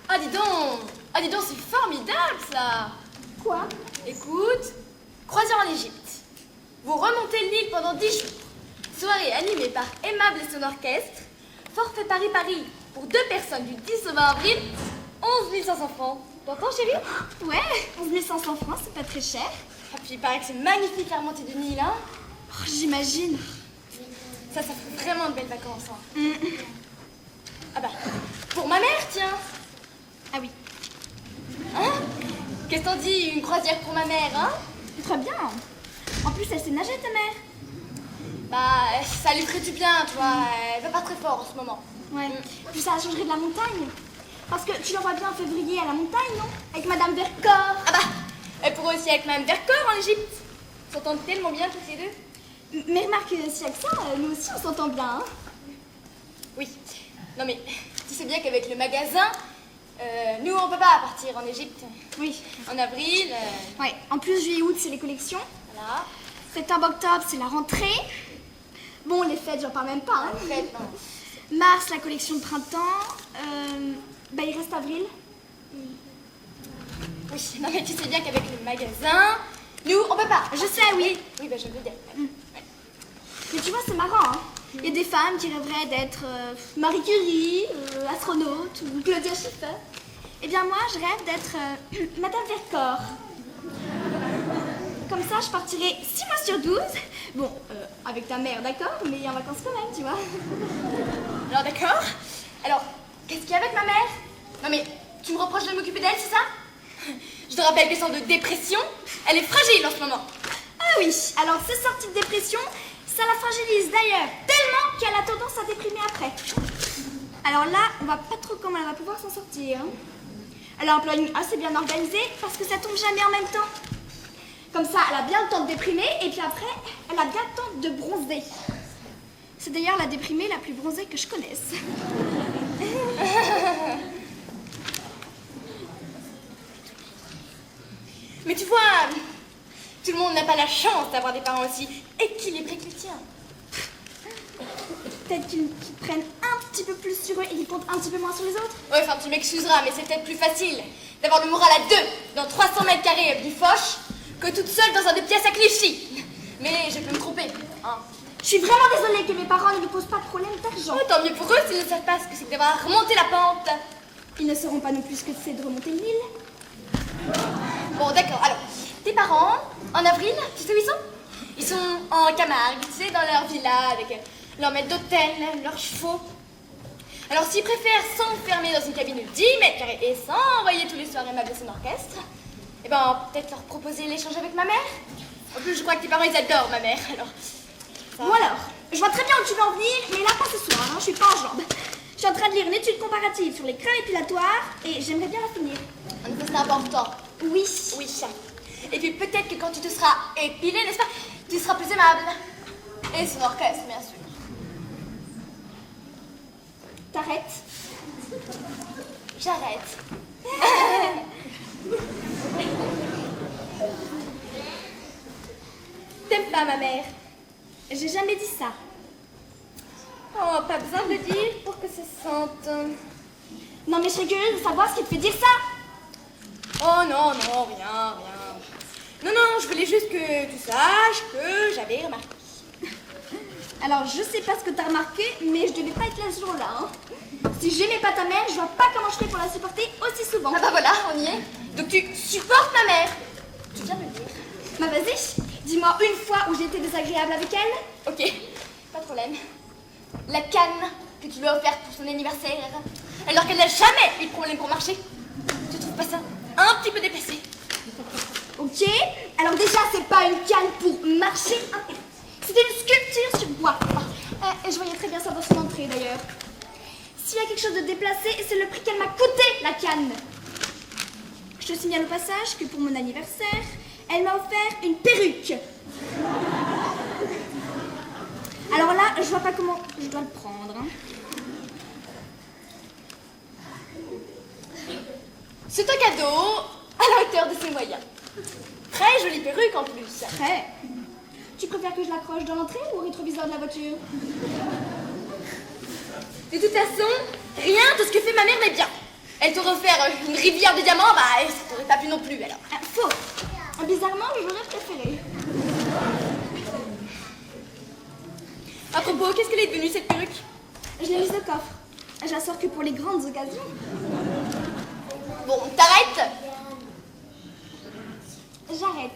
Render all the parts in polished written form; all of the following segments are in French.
Ah, dis donc! Ah, dis donc, c'est formidable, ça! Quoi? Écoute, croisière en Égypte. Vous remontez l'île pendant 10 jours. Soirée animée par Aimable et son orchestre. Forfait Paris-Paris pour 2 personnes du 10 au 20 avril. 11 500 francs. T'entends, chérie? Ouais, 11 500 francs, c'est pas très cher. Ah, puis il paraît que c'est magnifique la remontée du Nil, hein? Oh, j'imagine. Ça fait vraiment de belles vacances, hein? Ah bah, pour ma mère, tiens! Ah oui. Hein? Qu'est-ce qu'on dit, une croisière pour ma mère, hein? Très bien. En plus, elle sait nager, ta mère. Bah, ça lui ferait du bien, tu vois. Elle va pas très fort en ce moment. Ouais. Puis ça changerait de la montagne. Parce que tu l'envoies bien en février à la montagne, non? Avec Madame Vercors. Ah bah, elle pourrait aussi avec Madame Vercors en Égypte. Ils s'entendent tellement bien tous les deux. Mais remarque, si avec ça, nous aussi on s'entend bien, hein? Oui. Non mais, tu sais bien qu'avec le magasin, nous on peut pas partir en Égypte. Oui. En avril. Ouais. En plus, juillet-août, c'est les collections. Voilà. Septembre-octobre, c'est la rentrée. Bon, les fêtes, j'en parle même pas, hein? En fait, non. Mars, la collection de printemps. Bah, il reste avril. Oui, non mais tu sais bien qu'avec le magasin, nous on peut pas. Je sais, oui. Oui, bah je veux dire. Mais tu vois, c'est marrant, hein? Il y a des femmes qui rêveraient d'être Marie Curie, astronaute ou Claudia Schiffer. Eh bien, moi, je rêve d'être Madame Vercors. Comme ça, je partirai 6 mois sur 12. Bon, avec ta mère, d'accord, mais en vacances quand même, tu vois. Alors d'accord. Alors, qu'est-ce qu'il y a avec ma mère? Non mais, tu me reproches de m'occuper d'elle, c'est ça? Je te rappelle qu'elle sort de dépression. Elle est fragile en ce moment. Ah oui, alors ces sorties de dépression, ça la fragilise d'ailleurs tellement qu'elle a tendance à déprimer après. Alors là, on va pas trop comment elle va pouvoir s'en sortir, hein. Elle a un planning assez bien organisé parce que ça tombe jamais en même temps. Comme ça, elle a bien le temps de déprimer et puis après, elle a bien le temps de bronzer. C'est d'ailleurs la déprimée la plus bronzée que je connaisse. Mais tu vois, tout le monde n'a pas la chance d'avoir des parents aussi équilibrés que les tiens. Peut-être qu'ils prennent un petit peu plus sur eux et qu'ils comptent un petit peu moins sur les autres. Ouais, enfin tu m'excuseras, mais c'est peut-être plus facile d'avoir le moral à 2 dans 300 mètres carrés du Foch que toute seule dans un 2 pièces à Clichy. Mais je peux me tromper, hein. Je suis vraiment désolée que mes parents ne me posent pas de problème d'argent. Oh, tant mieux pour eux s'ils ne savent pas ce que c'est que d'avoir remonté la pente. Ils ne sauront pas non plus ce que c'est de remonter une île. Bon, d'accord, alors, tes parents, en avril, tu sais où ils sont? Ils sont en Camargue, tu sais, dans leur villa, avec leur maître d'hôtel, leurs chevaux. Alors, s'ils préfèrent s'enfermer dans une cabine de 10 mètres carrés et s'envoyer tous les soirs Aimable et son orchestre, eh ben, peut-être leur proposer l'échange avec ma mère. En plus, je crois que tes parents, ils adorent ma mère, alors... Ça... Bon alors, je vois très bien où tu veux en venir, mais là, pas ce soir, hein, je suis pas en jambes. Je suis en train de lire une étude comparative sur les crèmes épilatoires et j'aimerais bien la finir. En effet, c'est important. Oui. Oui. Et puis peut-être que quand tu te seras épilé, n'est-ce pas, tu seras plus aimable. Et son orchestre, bien sûr. T'arrêtes? J'arrête. T'aimes pas ma mère? J'ai jamais dit ça. Oh, pas besoin de le dire pour que ça sente. Non mais je serais curieuse de savoir ce qui te fait dire ça. Oh non, non, rien. Non, je voulais juste que tu saches que j'avais remarqué. Alors je sais pas ce que t'as remarqué, mais je devais pas être là ce jour-là, hein. Si j'aimais pas ta mère, je vois pas comment je ferais pour la supporter aussi souvent. Ah bah voilà, on y est. Donc tu supportes ma mère. Tu viens de le dire. Bah vas-y, dis-moi une fois où j'ai été désagréable avec elle. Ok, pas de problème. La canne que tu lui as offerte pour son anniversaire, alors qu'elle n'a jamais eu de problème pour marcher. Tu trouves pas ça un petit peu déplacé? Ok, alors déjà c'est pas une canne pour marcher, hein. C'était une sculpture sur bois. Et je voyais très bien ça dans son entrée d'ailleurs. S'il y a quelque chose de déplacé, c'est le prix qu'elle m'a coûté, la canne. Je te signale au passage que pour mon anniversaire, elle m'a offert une perruque. Alors là, je vois pas comment je dois le prendre, hein. C'est un cadeau à la hauteur de ses moyens. Très jolie perruque en plus. Très. Tu préfères que je l'accroche dans l'entrée ou au rétroviseur de la voiture? De toute façon, rien de ce que fait ma mère n'est bien. Elle t'aurait offert une rivière de diamants, bah ça t'aurait pas plu non plus alors. Faux. Bizarrement, j'aurais préféré. À propos, qu'est-ce qu'elle est devenue cette perruque? Je l'ai mise au coffre. Je la sors que pour les grandes occasions. Bon, t'arrêtes? J'arrête.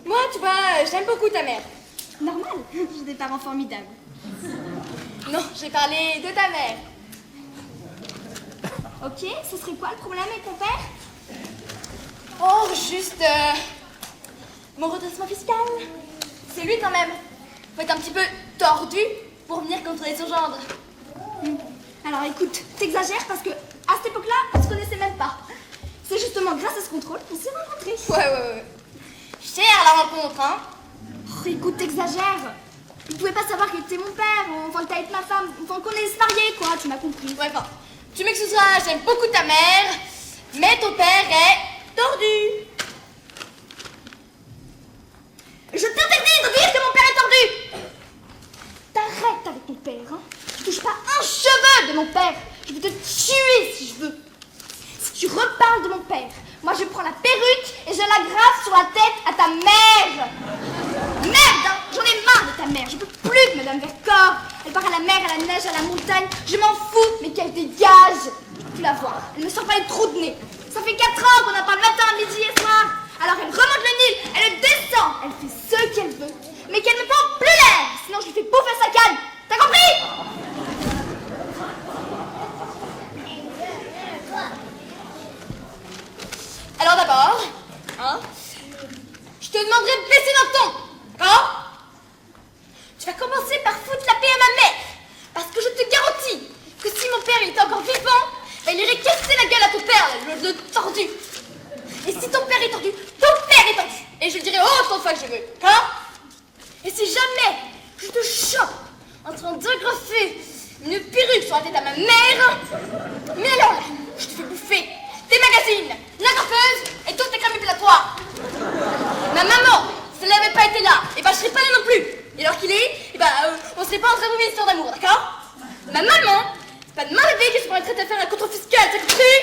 Moi, tu vois, j'aime beaucoup ta mère. Normal, j'ai des parents formidables. Non, j'ai parlé de ta mère. Ok, ce serait quoi le problème avec ton père? Oh, juste mon redressement fiscal. C'est lui quand même. Faut être un petit peu tordu pour venir contrôler son gendre. Alors écoute, t'exagères parce que à cette époque-là, on se connaissait même pas. C'est justement grâce à ce contrôle qu'on s'est rencontrés. Ouais. Chère la rencontre, hein. Oh, écoute, t'exagères. Tu pouvais pas savoir que t'es mon père, enfin que t'allais être ma femme, enfin qu'on allait se marier, quoi, tu m'as compris. Ouais, enfin, tu m'excuseras, j'aime beaucoup ta mère, mais ton père est tordu. Je t'interdis de dire que mon père est tordu. T'arrêtes avec mon père, hein. Je touche pas un cheveu de mon père. Je vais te tuer si je veux. Si tu reparles de mon père, moi je prends la perruque et je la grave sur la tête à ta mère. Merde, hein. J'en ai marre de ta mère. Je peux plus de Madame Vercors. Elle part à la mer, à la neige, à la montagne. Je m'en fous, mais qu'elle dégage. Tu la vois, elle me sort pas les trous de nez. Ça fait 4 ans qu'on en parle matin, midi et soir. Alors elle remonte le Nil, elle le descend, elle fait ce qu'elle veut, mais qu'elle me prend plus l'air, sinon je lui fais bouffer sa canne. T'as compris? Alors d'abord, hein, je te demanderai de baisser d'un ton, d'accord? Tu vas commencer par foutre la paix à ma mère, parce que je te garantis que si mon père était encore vivant, bah, il irait casser la gueule à ton père, le tordu. Et si ton père est tordu, ton père est tordu. Et je le dirai autant de fois que je veux, hein? Et si jamais je te chope en train d'agrafer une perruque sur la tête à ma mère, mais alors là, je te fais bouffer tes magazines, l'agrafeuse et toutes tes crèmes épilatoires. Ma maman, si elle n'avait pas été là, et bah je serais pas là non plus. Et alors qu'il est, et bah on serait pas en train de vivre une histoire d'amour, d'accord? Ma maman, c'est pas de ma vie que je permettrais de faire un contrôle fiscal, t'as compris?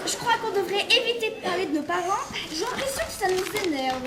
Je crois qu'on devrait éviter de parler de nos parents. J'ai l'impression que ça nous énerve.